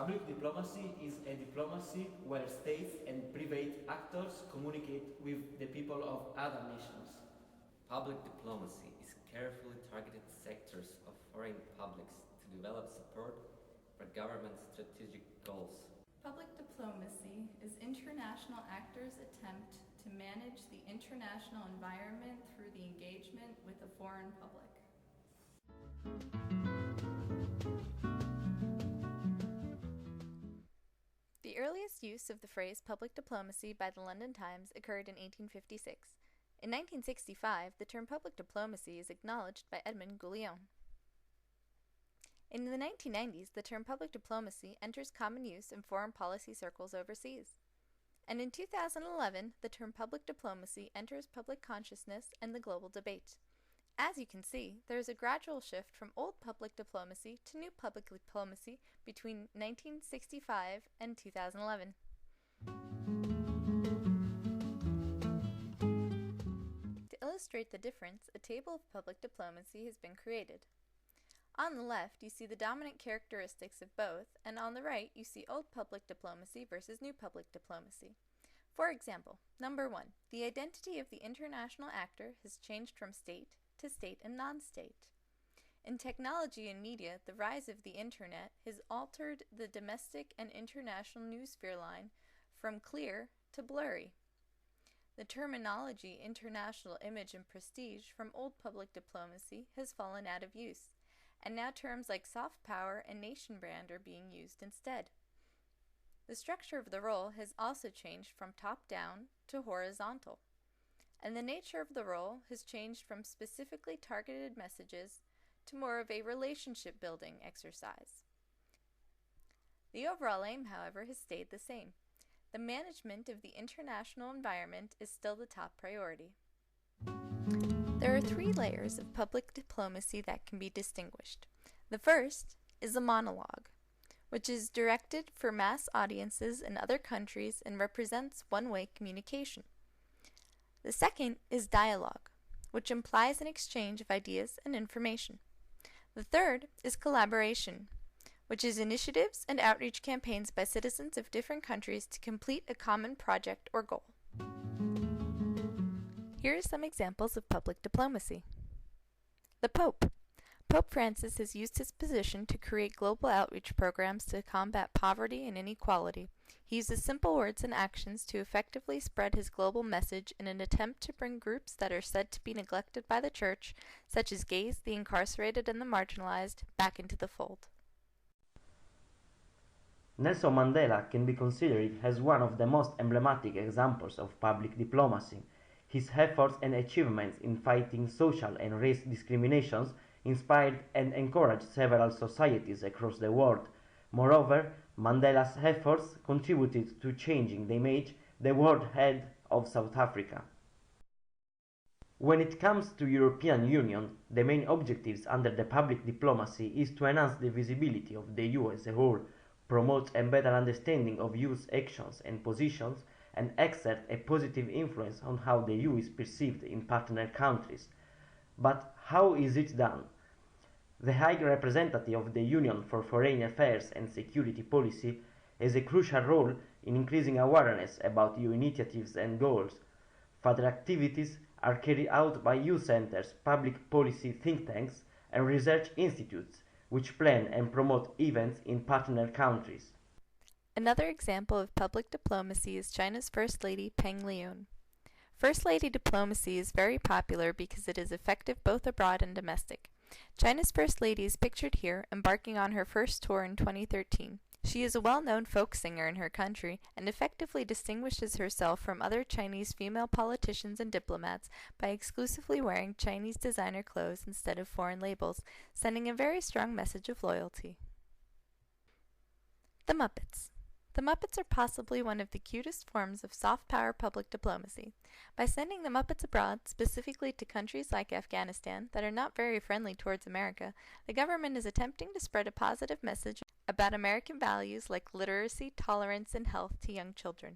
Public diplomacy is a diplomacy where states and private actors communicate with the people of other nations. Public diplomacy is carefully targeted sectors of foreign publics to develop support for government strategic goals. Public diplomacy is international actors' attempt to manage the international environment through the engagement with a foreign public. The earliest use of the phrase public diplomacy by the London Times occurred in 1856. In 1965, the term public diplomacy is acknowledged by Edmund Gullion. In the 1990s, the term public diplomacy enters common use in foreign policy circles overseas. And in 2011, the term public diplomacy enters public consciousness and the global debate. As you can see, there is a gradual shift from old public diplomacy to new public diplomacy between 1965 and 2011. To illustrate the difference, a table of public diplomacy has been created. On the left, you see the dominant characteristics of both, and on the right, you see old public diplomacy versus new public diplomacy. For example, number 1, the identity of the international actor has changed from state to state and non-state. In technology and media, the rise of the Internet has altered the domestic and international newsphere line from clear to blurry. The terminology international image and prestige from old public diplomacy has fallen out of use, and now terms like soft power and nation brand are being used instead. The structure of the role has also changed from top-down to horizontal, and the nature of the role has changed from specifically targeted messages to more of a relationship-building exercise. The overall aim, however, has stayed the same. The management of the international environment is still the top priority. There are 3 layers of public diplomacy that can be distinguished. The first is a monologue, which is directed for mass audiences in other countries and represents one-way communication. The second is dialogue, which implies an exchange of ideas and information. The third is collaboration, which is initiatives and outreach campaigns by citizens of different countries to complete a common project or goal. Here are some examples of public diplomacy. The Pope. Pope Francis has used his position to create global outreach programs to combat poverty and inequality. He uses simple words and actions to effectively spread his global message in an attempt to bring groups that are said to be neglected by the Church, such as gays, the incarcerated, and the marginalized, back into the fold. Nelson Mandela can be considered as one of the most emblematic examples of public diplomacy. His efforts and achievements in fighting social and race discriminations inspired and encouraged several societies across the world. Moreover, Mandela's efforts contributed to changing the image the world had of South Africa. When it comes to European Union, the main objectives under the public diplomacy is to enhance the visibility of the EU as a whole, promote a better understanding of EU's actions and positions, and exert a positive influence on how the EU is perceived in partner countries. But how is it done? The High Representative of the Union for Foreign Affairs and Security Policy has a crucial role in increasing awareness about EU initiatives and goals. Further activities are carried out by EU centers, public policy think tanks, and research institutes, which plan and promote events in partner countries. Another example of public diplomacy is China's First Lady Peng Liyuan. First Lady diplomacy is very popular because it is effective both abroad and domestic. China's First Lady is pictured here, embarking on her first tour in 2013. She is a well-known folk singer in her country and effectively distinguishes herself from other Chinese female politicians and diplomats by exclusively wearing Chinese designer clothes instead of foreign labels, sending a very strong message of loyalty. The Muppets. The Muppets are possibly one of the cutest forms of soft power public diplomacy. By sending the Muppets abroad, specifically to countries like Afghanistan that are not very friendly towards America, the government is attempting to spread a positive message about American values like literacy, tolerance, and health to young children.